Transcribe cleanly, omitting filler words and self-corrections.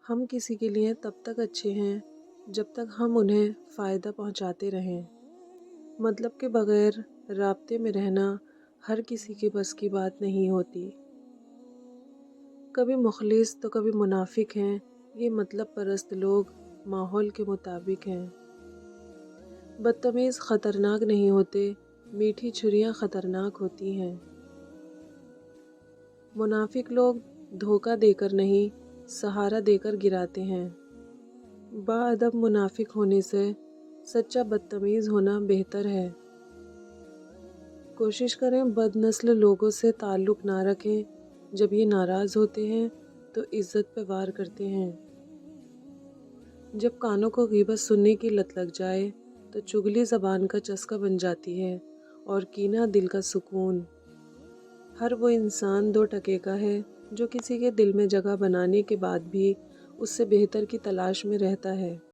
ہم کسی کے لیے تب تک اچھے ہیں جب تک ہم انہیں فائدہ پہنچاتے رہیں۔ مطلب کے بغیر رابطے میں رہنا ہر کسی کے بس کی بات نہیں ہوتی۔ کبھی مخلص تو کبھی منافق ہیں، یہ مطلب پرست لوگ ماحول کے مطابق ہیں۔ بدتمیز خطرناک نہیں ہوتے، میٹھی چھریاں خطرناک ہوتی ہیں۔ منافق لوگ دھوکہ دے کر نہیں، سہارا دے کر گراتے ہیں۔ باادب منافق ہونے سے سچا بدتمیز ہونا بہتر ہے۔ کوشش کریں بد نسل لوگوں سے تعلق نہ رکھیں، جب یہ ناراض ہوتے ہیں تو عزت پہ وار کرتے ہیں۔ جب کانوں کو غیبت سننے کی لت لگ جائے تو چگلی زبان کا چسکا بن جاتی ہے اور کینہ دل کا سکون۔ ہر وہ انسان دو ٹکے کا ہے جو کسی کے دل میں جگہ بنانے کے بعد بھی اس سے بہتر کی تلاش میں رہتا ہے۔